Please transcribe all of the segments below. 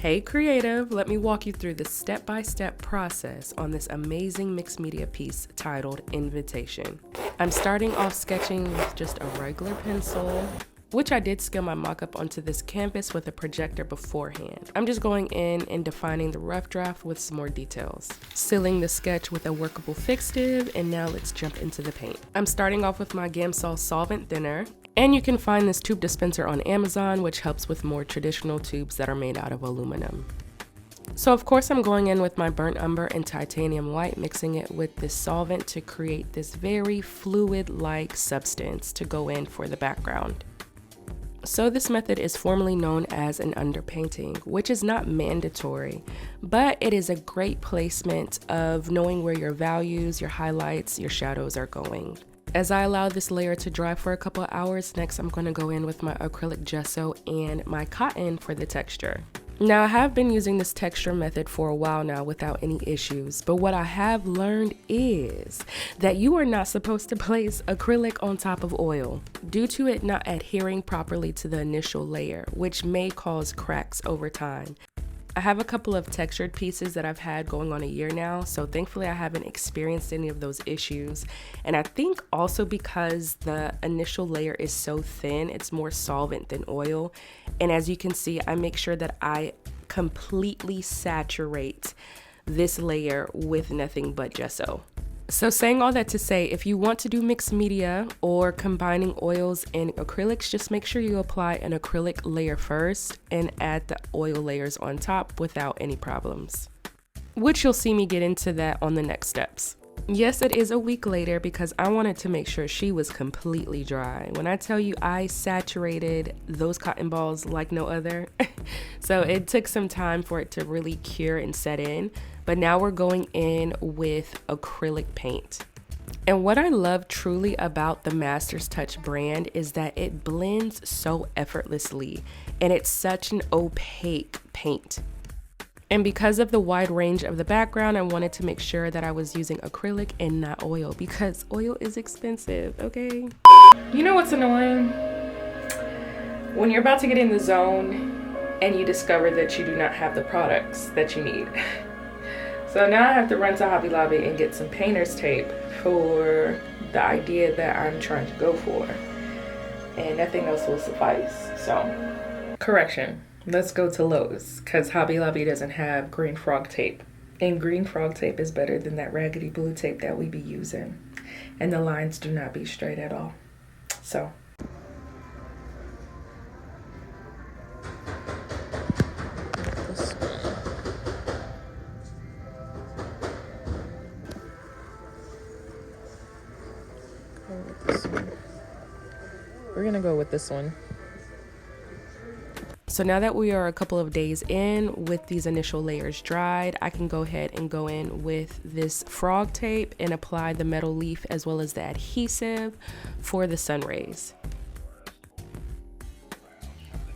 Hey creative, let me walk you through the step-by-step process on this amazing mixed media piece titled Invitation. I'm starting off sketching with just a regular pencil, which I did scale my mock-up onto this canvas with a projector beforehand. I'm just going in and defining the rough draft with some more details. Sealing the sketch with a workable fixative, and now let's jump into the paint. I'm starting off with my Gesso solvent thinner, and you can find this tube dispenser on Amazon, which helps with more traditional tubes that are made out of aluminum. So of course I'm going in with my burnt umber and titanium white, mixing it with this solvent to create this very fluid-like substance to go in for the background. So this method is formally known as an underpainting, which is not mandatory, but it is a great placement of knowing where your values, your highlights, your shadows are going. As I allow this layer to dry for a couple of hours, next I'm going to go in with my acrylic gesso and my cotton for the texture. Now I have been using this texture method for a while now without any issues, but what I have learned is that you are not supposed to place acrylic on top of oil due to it not adhering properly to the initial layer, which may cause cracks over time. I have a couple of textured pieces that I've had going on a year now, so thankfully I haven't experienced any of those issues. And I think also because the initial layer is so thin, it's more solvent than oil. And as you can see, I make sure that I completely saturate this layer with nothing but gesso. So saying all that to say, if you want to do mixed media or combining oils and acrylics, just make sure you apply an acrylic layer first and add the oil layers on top without any problems, which you'll see me get into that on the next steps. Yes, it is a week later because I wanted to make sure she was completely dry. When I tell you I saturated those cotton balls like no other, so it took some time for it to really cure and set in. But now we're going in with acrylic paint. And what I love truly about the Master's Touch brand is that it blends so effortlessly and it's such an opaque paint. And because of the wide range of the background, I wanted to make sure that I was using acrylic and not oil because oil is expensive, okay? You know what's annoying? When you're about to get in the zone and you discover that you do not have the products that you need. So now I have to run to Hobby Lobby and get some painter's tape for the idea that I'm trying to go for. And nothing else will suffice, so. Correction, let's go to Lowe's because Hobby Lobby doesn't have green frog tape. And green frog tape is better than that raggedy blue tape that we be using. And the lines do not be straight at all, so. We're gonna go with this one. So now that we are a couple of days in with these initial layers dried, I can go ahead and go in with this frog tape and apply the metal leaf as well as the adhesive for the sun rays.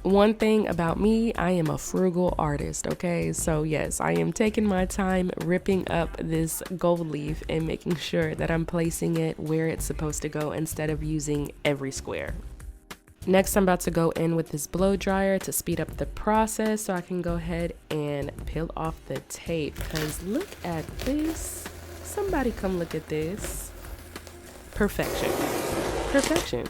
One thing about me, I am a frugal artist, okay? So yes, I am taking my time ripping up this gold leaf and making sure that I'm placing it where it's supposed to go instead of using every square. Next, I'm about to go in with this blow dryer to speed up the process so I can go ahead and peel off the tape because look at this. Somebody come look at this. Perfection. Perfection.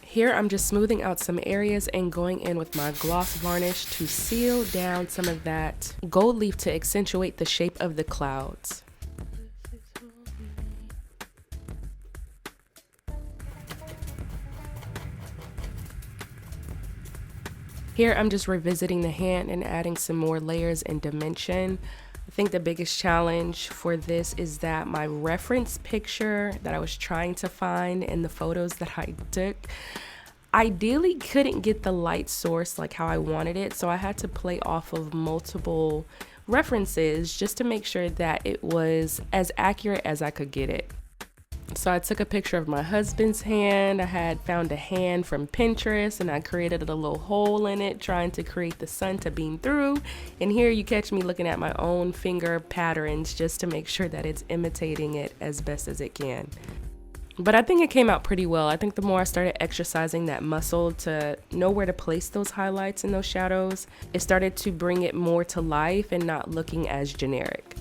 Here I'm just smoothing out some areas and going in with my gloss varnish to seal down some of that gold leaf to accentuate the shape of the clouds. Here I'm just revisiting the hand and adding some more layers and dimension. I think the biggest challenge for this is that my reference picture that I was trying to find in the photos that I took ideally couldn't get the light source like how I wanted it, so I had to play off of multiple references just to make sure that it was as accurate as I could get it. So I took a picture of my husband's hand. I had found a hand from Pinterest and I created a little hole in it trying to create the sun to beam through. And here you catch me looking at my own finger patterns just to make sure that it's imitating it as best as it can. But I think it came out pretty well. I think the more I started exercising that muscle to know where to place those highlights and those shadows, it started to bring it more to life and not looking as generic.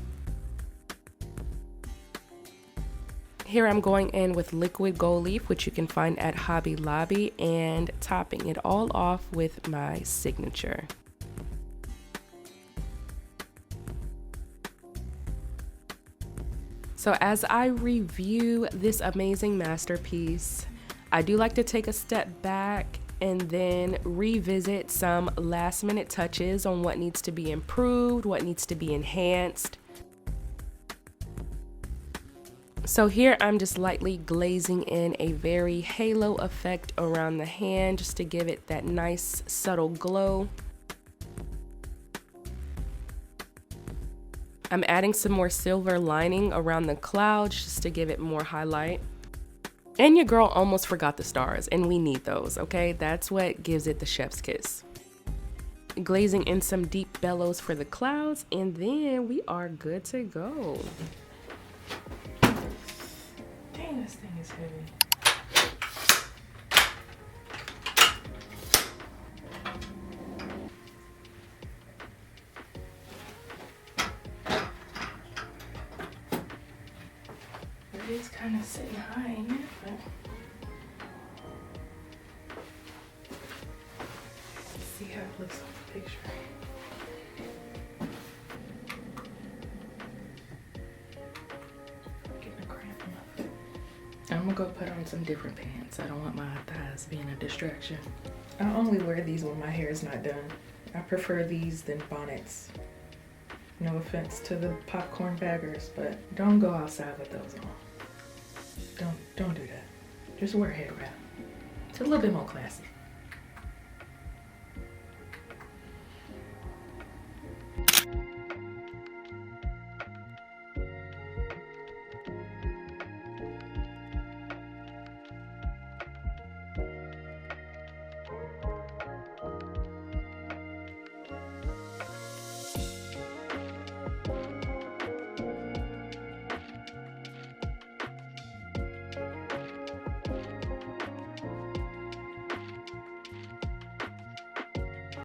Here I'm going in with liquid gold leaf, which you can find at Hobby Lobby, and topping it all off with my signature. So as I review this amazing masterpiece, I do like to take a step back and then revisit some last minute touches on what needs to be improved, what needs to be enhanced. So here I'm just lightly glazing in a very halo effect around the hand just to give it that nice subtle glow. I'm adding some more silver lining around the clouds just to give it more highlight. And your girl almost forgot the stars, and we need those, okay? That's what gives it the chef's kiss. Glazing in some deep bellows for the clouds, and then we are good to go. Dang, this thing is heavy. It is kind of sitting high in it, but let's see how it looks on the picture. Getting a cramp in my foot. I'm gonna go put on some different pants. I don't want my thighs being a distraction. I only wear these when my hair is not done. I prefer these than bonnets. No offense to the popcorn baggers, but don't go outside with those on. Don't do that. Just wear a head wrap. It's a little bit more classy.